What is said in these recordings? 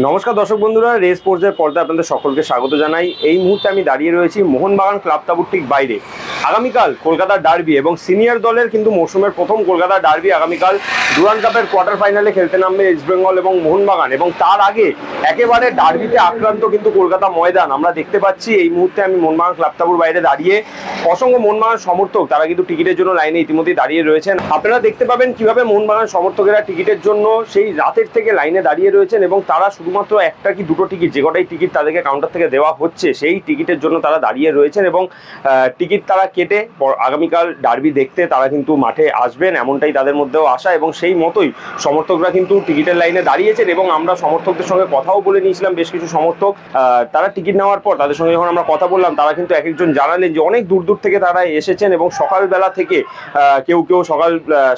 নমস্কার দর্শক বন্ধুরা, রেস স্পোর্টসের পর্দায় আপনাদের সকলকে স্বাগত জানাই। এই মুহূর্তে আমি দাঁড়িয়ে রয়েছি মোহনবাগান ক্লাব তাঁবুর ঠিক বাইরে। আগামীকাল কলকাতার ডার্বি এবং সিনিয়র দলের কিন্তু মৌসুমের প্রথম কলকাতার ডার্বি। আগামীকাল ডুরান্ড কাপের কোয়ার্টার ফাইনালে খেলতে নামবে ইস্টবেঙ্গল এবং মোহনবাগান, এবং তার আগে একেবারে ডার্বিতে আক্রান্ত কিন্তু কলকাতা ময়দান। আমরা দেখতে পাচ্ছি এই মুহূর্তে আমি মোহনবাগান ক্লাব তাঁবুর বাইরে দাঁড়িয়ে, অসংখ্য মোহনবাগান সমর্থক তারা কিন্তু টিকিটের জন্য লাইনে ইতিমধ্যেই দাঁড়িয়ে রয়েছেন। আপনারা দেখতে পাবেন কিভাবে মোহনবাগান সমর্থকেরা টিকিটের জন্য সেই রাতের থেকে লাইনে দাঁড়িয়ে রয়েছেন, এবং তারা শুধুমাত্র একটা কি দুটো টিকিট, যে কটাই টিকিট তাদেরকে কাউন্টার থেকে দেওয়া হচ্ছে সেই টিকিটের জন্য তারা দাঁড়িয়ে রয়েছেন, এবং টিকিট তারা কেটে আগামীকাল ডার্বি দেখতে তারা কিন্তু মাঠে আসবেন, এমনটাই তাদের মধ্যেও আশা। এবং সেই মতোই সমর্থকরা কিন্তু টিকিটের লাইনে দাঁড়িয়েছেন, এবং আমরা সমর্থকদের সঙ্গে কথাও বলে নিয়েছিলাম। বেশ কিছু সমর্থক তারা টিকিট নেওয়ার পর তাদের সঙ্গে যখন আমরা কথা বললাম, তারা কিন্তু এক একজন জানালেন যে অনেক দূর দূর থেকে তারা এসেছেন, এবং সকালবেলা থেকে কেউ কেউ সকাল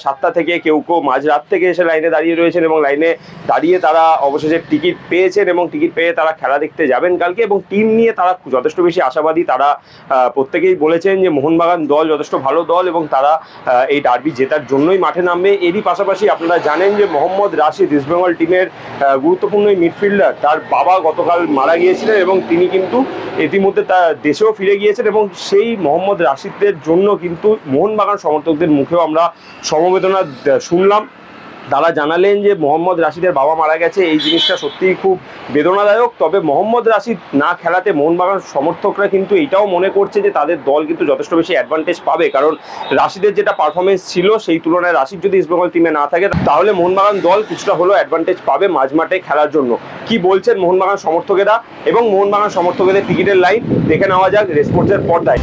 7টা থেকে, কেউ কেউ মাঝরাত থেকে এসে লাইনে দাঁড়িয়ে রয়েছেন, এবং লাইনে দাঁড়িয়ে তারা অবশেষে টিকিট পেয়েছেন, এবং টিকিট পেয়ে তারা খেলা দেখতে যাবেন কালকে। এবং টিম নিয়ে তারা যথেষ্ট বেশি আশাবাদী। তারা প্রত্যেকেই বলেছেন যে মোহনবাগান দল যথেষ্ট ভালো দল, এবং তারা এই ডার্বি জেতার জন্যই মাঠে নামবে। এরই পাশাপাশি আপনারা জানেন যে মোহাম্মদ রাশিদ ইস্টবেঙ্গল টিমের গুরুত্বপূর্ণ মিডফিল্ডার, তার বাবা গতকাল মারা গিয়েছিলেন, এবং তিনি কিন্তু ইতিমধ্যে তার দেশেও ফিরে গিয়েছেন, এবং সেই মোহাম্মদ রাশিদের জন্য কিন্তু মোহনবাগান সমর্থকদের মুখেও আমরা সমবেদনা শুনলাম। তারা জানালেন যে মোহাম্মদ রাশিদের বাবা মারা গেছে, এই জিনিসটা সত্যিই খুব বেদনাদায়ক। তবে মোহাম্মদ রাশিদ না খেলাতে মোহনবাগান সমর্থকরা কিন্তু এটাও মনে করছে যে তাদের দল কিন্তু যথেষ্ট বেশি অ্যাডভান্টেজ পাবে, কারণ রাশিদের যেটা পারফরমেন্স ছিল সেই তুলনায় রাশিদ যদি ইস্টবেঙ্গল টিমে না থাকে তাহলে মোহনবাগান দল কিছুটা হলেও অ্যাডভান্টেজ পাবে মাঝমাঠে খেলার জন্য। কি বলছেন মোহনবাগান সমর্থকেরা এবং মোহনবাগান সমর্থকদের টিকিটের লাইন দেখে নেওয়া যাক রেস স্পোর্টসের পর্দায়।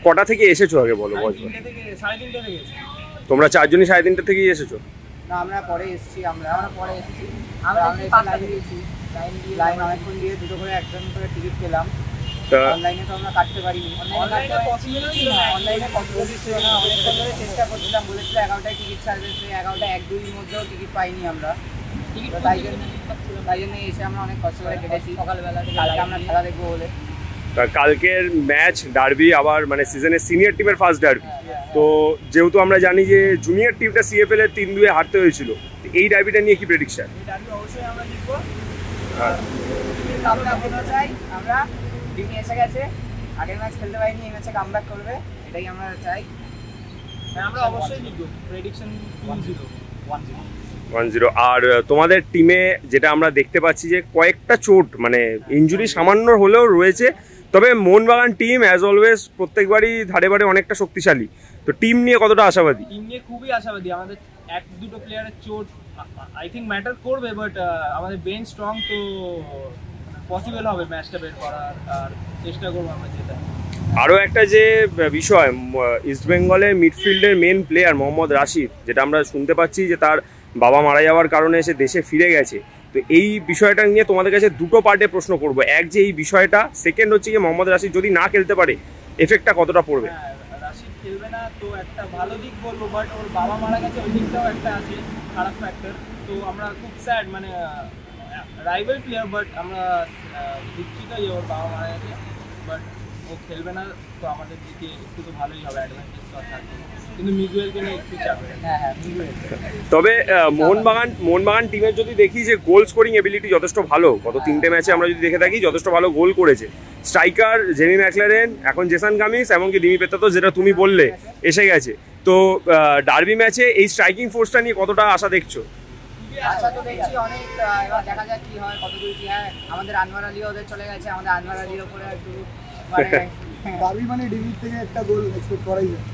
কটা থেকে এসেছো আগে বলো? তোমরা চারজনই 3:30 থেকেই এসেছো? না, আমরা পরে এসেছি। আমরা লাইন অনেকক্ষণ দিয়ে দুটো করে একজন করে টিকিট পেলাম। অনলাইনে তো আমরা কাটতে পারিনি, অনলাইনে পসিবল ছিল না। অনেকক্ষণ ধরে চেষ্টা করছিলাম, বলেছিল 11টায় টিকিট ছাড়বে, সেই 11টা 1-2-র মধ্যেও টিকিট পাইনি আমরা। তাই জন্য এসে আমরা অনেক কষ্ট করে কেটেছি সকালবেলা। কালকে আমরা খেলা দেখবো বলে। কালকের ম্যাচ ডার্বি, আবার মানে সিজনের সিনিয়র টিমের ফার্স্ট ডার্বি। তো যেহেতু আমরা জানি যে জুনিয়র টিমটা সিএফএল এর 3-2 হারতে হয়েছিল, এই ডার্বিটা নিয়ে কি প্রেডিকশন? এই ডার্বি অবশ্যই আমরা জিতবো। আমরা চাই, আমরা টিম এসে গেছে, আগের ম্যাচ খেলতে পারিনি, এই ম্যাচে কামব্যাক করবে, এটাই আমরা চাই। আমরা অবশ্যই জিতবো। প্রেডিকশন 1-0। আর তোমাদের টিমে যেটা আমরা দেখতে পাচ্ছি যে কয়েকটা চোট, মানে ইনজুরি সামান্য হলেও রয়েছে, তবে মোহনবাগান টিম অ্যাজ অলওয়েজ প্রত্যেকবারই ধারে বারে অনেকটা শক্তিশালী। তো টিম নিয়ে কতটা আশাবাদী? টিম নিয়ে খুবই আশাবাদী। আমাদের 1-2 প্লেয়ারের চোট আই থিঙ্ক ম্যাটার করবে, বাট আমাদের বেঞ্চ স্ট্রং, তো পসিবল হবে ম্যাচটা বের করার, আর চেষ্টা করবো আমরা জেতার। আরও একটা যে বিষয়, ইস্টবেঙ্গলের মিডফিল্ডের মেন প্লেয়ার মোহাম্মদ রাশিদ, যেটা আমরা শুনতে পাচ্ছি যে তার বাবা মারা যাওয়ার কারণে সে দেশে ফিরে গেছে। তো এই বিষয়টা নিয়ে তোমাদের কাছে দুটো পার্টে প্রশ্ন করবো। এক, যে এই বিষয়টা, সেকেন্ড হচ্ছে যে মোহাম্মদ রাশিদ যদি না খেলতে পারে এফেক্টটা কতটা পড়বে? রাশিদ খেলবে খেলবে না, তো একটা ভালো দিক বলবো, বাট ওর বাবা মারা গেছে, ওই দিকটাও একটা আছে খারাপ ফ্যাক্টর। তো আমরা খুব স্যাড, মানে রাইভাল প্লেয়ার, বাট আমরা দুঃখিত যে ওর বাবা মারা গেছে, বাট ও খেলবে না, তো আমাদের দিকে একটু তো ভালোই হবে, অ্যাডভান্টেজ তো থাকবে, কিন্তু মিগুয়েলকে নিয়ে একটু চাপে। হ্যাঁ মিগুয়েল। তবে মোহনবাগান টিমের যদি দেখি যে গোল স্কোরিং এবিলিটি যথেষ্ট ভালো, গত 3টে ম্যাচে আমরা যদি দেখে থাকি যথেষ্ট ভালো গোল করেছে। স্ট্রাইকার জেমি ম্যাকলারেন, এখন জেসান কামিন্স, এমনকি দিমি পেত্তাতো যেটা তুমি বললে এসে গেছে। তো ডার্বি ম্যাচে এই স্ট্রাইকিং ফোর্সটা নিয়ে কতটা আশা দেখছো? আশা তো দেখছি অনেক, এবার দেখা যাক কি হয়, কতদূর কি হয়। আমাদের আনোয়ার আলী ওদের চলে গেছে, আমাদের আনোয়ার আলীর ওপরে একটু ডার্বি মানে ডিভির থেকে একটা গোল এক্সপেক্ট করাই যায়।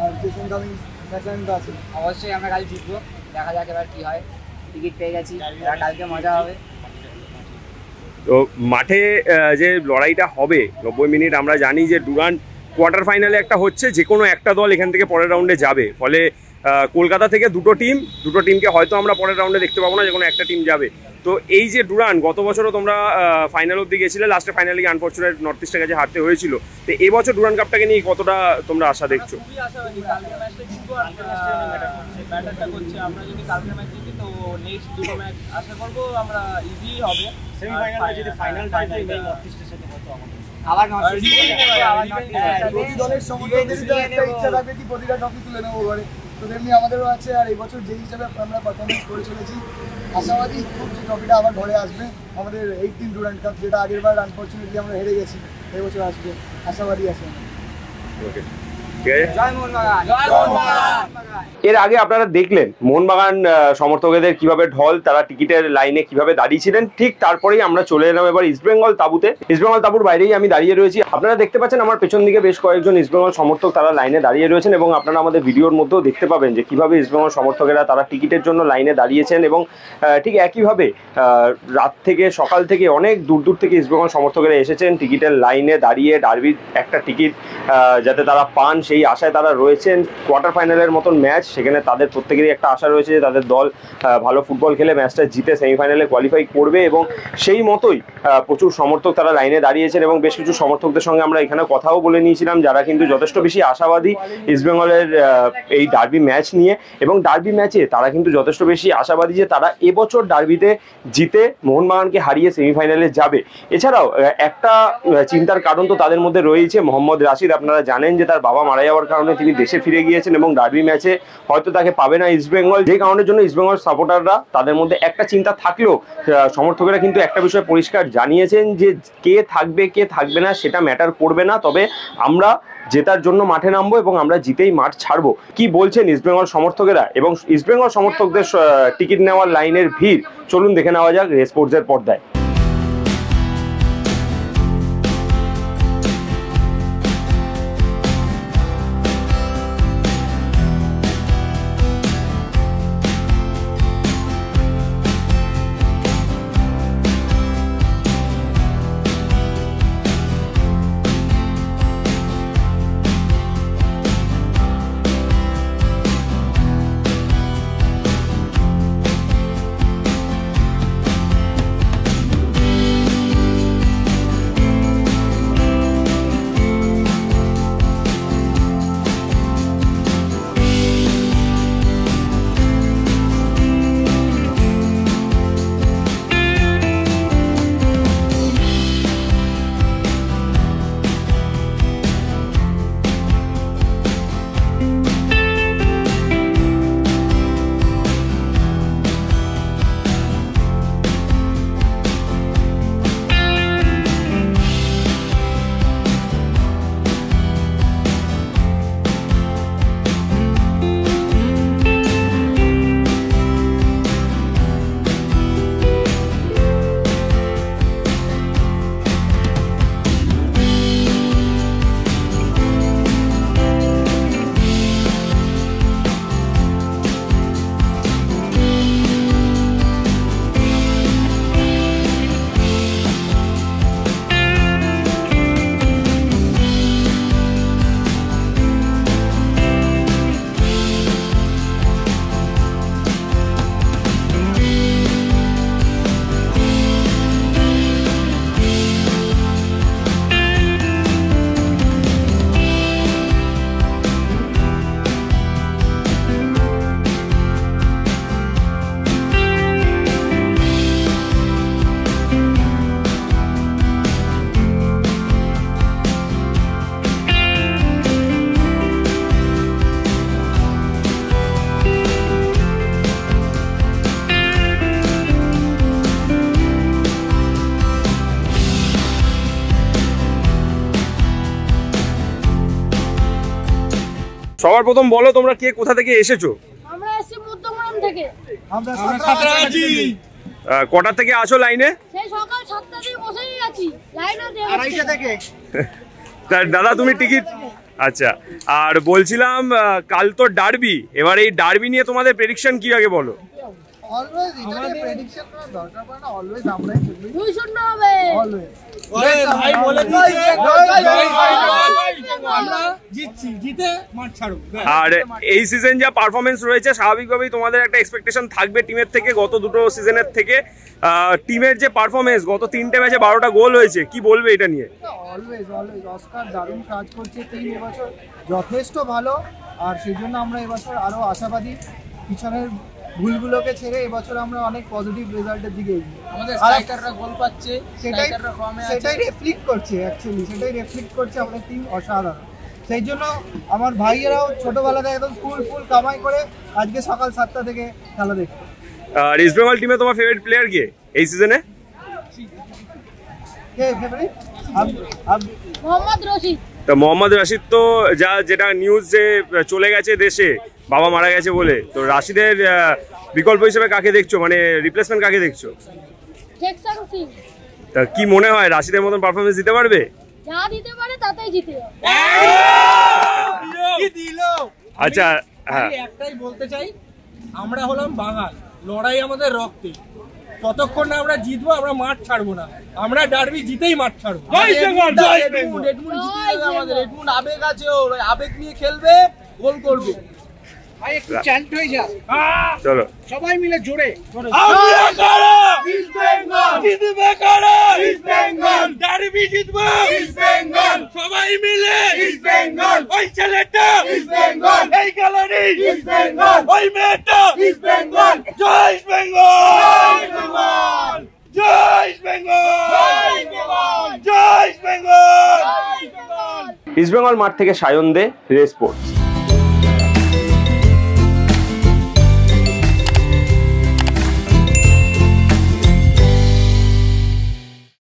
আর জেসন কামিন্স ম্যাকলারেনটা আছে, অবশ্যই আমরা কাল জিতবো, দেখা যাক এবার কি হয়। টিকিট পেয়ে গেছি, কালকে মজা হবে। তো মাঠে যে লড়াইটা হবে 90 মিনিট, আমরা জানি যে ডুরান্ড কোয়ার্টার ফাইনালে একটা হচ্ছে, যে কোনো একটা দল এখান থেকে পরের রাউন্ডে যাবে, ফলে কলকাতা থেকে দুটো টিমকে হয়তো আমরা পরের রাউন্ডে দেখতে পাবো না, যে কোনো একটা টিম যাবে। তো এই যে ডুরান্ড, গত বছরও তোমরা ফাইনাল অব্দি গেছিলে, লাস্টে ফাইনালে গিয়ে আনফর্চুনেট নর্থ ইস্টের কাছে হারতে হয়েছিল। তো এবছর ডুরান্ড কাপটাকে নিয়ে কতটা তোমরা আশা দেখছো? খুবই আশাবাদী, কালকের ম্যাচটা কিন্তু ম্যাটারটা করছে। আমরা যদি কালকের ম্যাচ জিতি, তো নেক্সট দুটো ম্যাচ আশা করবো আমরা ইজি হবে। সেমিফাইনালে যদি ফাইনাল পাই, নর্থ ইস্টের সাথে কত আমাদের আবার নর্থ ইস্ট প্রতি দলের সমর্থকদেরই তো একটা ইচ্ছা থাকে কি প্রতিটা ট্রফি তুলে নেবো ঘরে, তো তেমনি আমাদেরও আছে। আর এই বছর যেই হিসাবে আমরা পারফরমেন্স করে চলেছি, আশাবাদী খুব যে ট্রফিটা আবার ঘরে আসবে। আমাদের 18 ডুরান্ড কাপ, যেটা আগের বার আনফর্চুনেটলি আমরা হেরে গেছি, এই বছর আসবে, আশাবাদী আছে। ওকে, ঠিক আছে। জয় মোহনবাগান, জয় মোহনবাগান। এর আগে আপনারা দেখলেন মোহনবাগান সমর্থকদের কিভাবে ঢল, তারা টিকিটের লাইনে কিভাবে দাঁড়িয়েছিলেন। ঠিক তারপরেই আমরা চলে এলাম এবার ইস্টবেঙ্গল তাঁবুতে। ইস্টবেঙ্গল তাঁবুর বাইরেই আমি দাঁড়িয়ে রয়েছি। আপনারা দেখতে পাচ্ছেন আমার পেছন দিকে বেশ কয়েকজন ইস্টবেঙ্গল সমর্থক তারা লাইনে দাঁড়িয়ে রয়েছেন, এবং আপনারা আমাদের ভিডিওর মধ্যেও দেখতে পাবেন যে কিভাবে ইস্টবেঙ্গল সমর্থকেরা তারা টিকিটের জন্য লাইনে দাঁড়িয়েছেন। এবং ঠিক একইভাবে রাত থেকে সকাল থেকে অনেক দূর থেকে ইস্টবেঙ্গল সমর্থকেরা এসেছেন টিকিটের লাইনে দাঁড়িয়ে ডার্বির একটা টিকিট যাতে তারা পান, সেই আশায় তারা রয়েছেন। কোয়ার্টার ফাইনালের মতন ম্যাচ, সেখানে তাদের প্রত্যেকেরই একটা আশা রয়েছে যে তাদের দল ভালো ফুটবল খেলে ম্যাচটা জিতে সেমিফাইনালে কোয়ালিফাই করবে, এবং সেই মতোই প্রচুর সমর্থক তারা লাইনে দাঁড়িয়েছেন। এবং বেশ কিছু সমর্থকদের সঙ্গে আমরা এখানে কথাও বলে নিয়েছিলাম, যারা কিন্তু যথেষ্ট বেশি আশাবাদী ইস্টবেঙ্গলের এই ডার্বি ম্যাচ নিয়ে। এবং ডার্বি ম্যাচে তারা কিন্তু যথেষ্ট বেশি আশাবাদী যে তারা এবছর ডার্বিতে জিতে মোহনবাগানকে হারিয়ে সেমিফাইনালে যাবে। এছাড়াও একটা চিন্তার কারণ তো তাদের মধ্যে রয়েছে, মোহাম্মদ রাশিদ। আপনারা জানেন যে তার বাবা মারা যাওয়ার কারণে তিনি দেশে ফিরে গিয়েছেন, এবং ডার্বি ম্যাচে হয়তো তাকে পাবে না ইস্টবেঙ্গল, যে কারণের জন্য ইস্টবেঙ্গল সাপোর্টাররা তাদের মধ্যে একটা চিন্তা থাকলেও সমর্থকেরা কিন্তু একটা বিষয় পরিষ্কার জানিয়েছেন যে কে থাকবে কে থাকবে না সেটা ম্যাটার করবে না, তবে আমরা জেতার জন্য মাঠে নামবো এবং আমরা জিতেই মাঠ ছাড়বো। কি বলছেন ইস্টবেঙ্গল সমর্থকেরা এবং ইস্টবেঙ্গল সমর্থকদের টিকিট নেওয়ার লাইনের ভিড়, চলুন দেখে নেওয়া যাক রেস স্পোর্টসের পর্দায়। সবার প্রথম বলো তোমরা কে কোথা থেকে এসেছো? আমরা এসেছি মধ্যমগ্রাম থেকে। আমরা কটা থেকে আসো লাইনে? সেই সকাল 7টা থেকে বসেই আছি লাইনে। 2:30 থেকে। দাদা তুমি টিকিট, আচ্ছা। আর বলছিলাম কাল তো ডার্বি, এবার এই ডার্বি নিয়ে তোমাদের প্রেডিকশন কি আগে বলো? অলওয়েজ এটাকে প্রেডিকশন করার দরকার পড়ে না, অলওয়েজ আমরাই খেলবি 2-0 হবে। অলওয়েজ। ভাই বলে আমরা জিতছি, জিতে মাঠ ছাড়ব। আর এই সিজন যা পারফরমেন্স রয়েছে স্বাভাবিকভাবেই তোমাদের একটা এক্সপেকটেশন থাকবে টিমের থেকে, গত দুটো সিজনের থেকে। টিমের যে পারফরমেন্স, গত 3টে ম্যাচে 12টা গোল হয়েছে, কি বলবে এটা নিয়ে? অলওয়েজ অলওয়েজ অস্কার দারুণ কাজ করছে, টিম এবছর যথেষ্ট ভালো, আর সেই জন্য আমরা এবছর আরো আশাবাদী। পিছনের ভুলগুলোকে ছেড়ে এবছর আমরা অনেক পজিটিভ রেজাল্টের দিকে এগিয়ে। আমাদের স্ট্রাইকাররা গোল পাচ্ছে, সেটাই স্ট্রাইকাররা ফর্মে আছে। সেটাই রেফ্লেক্ট করছে, অ্যাকচুয়ালি সেটাই রেফ্লেক্ট করছে আমাদের টিম অসাধারণ। সেই জন্য আমার ভাইয়েরাও ছোটবেলাতে একদম স্কুল ফুল কামাই করে আজকে সকাল 7টা থেকে খেলা দেখবে। আর ইস্ট বেঙ্গল টিমে তোমার ফেভারিট প্লেয়ার কে এই সিজনে? কে ফেভারিট? মোহাম্মদ রশিদ। তো মোহাম্মদ রাশিদ তো যেটা নিউজ যে চলে গেছে দেশে, বাবা মারা গেছে বলে, তো রাশিদের বিকল্প হিসেবে কাকে দেখছো, মানে রিপ্লেসমেন্ট কাকে দেখছো? জেকসন সিং। তা কি মনে হয় রাশিদের মতন পারফরমেন্স দিতে পারবে? যা দিতে পারে তাতেই জিতে যাবে। কি দিল? আচ্ছা, হ্যাঁ, আমি একটাই বলতে চাই, আমরা হলাম বাঙাল, লড়াই আমাদের রক্তে। ততক্ষণ না আমরা জিতবো আমরা মাঠ ছাড়বো না, আমরা ডার্বি জিতেই মাঠ ছাড়বো। এডমুন্ড জিতে যাবে আমাদের, এডমুন্ড আবেগ আছে, ওর আবেগ নিয়ে খেলবে, গোল করবে। ভাই একটু চ্যান্ট হয়ে যা, চলো সবাই মিলে জোরে। ডার্বি জিতবো সবাই মিলে, ওই ছেলেটা এই গ্যালারি, ওই মেয়েটা, জয় ইস্ট বেঙ্গল, জয় ইস্ট বেঙ্গল, জয় ইস্ট বেঙ্গল। ইস্ট বেঙ্গল মাঠ থেকে সায়ন দে, রে স্পোর্টস।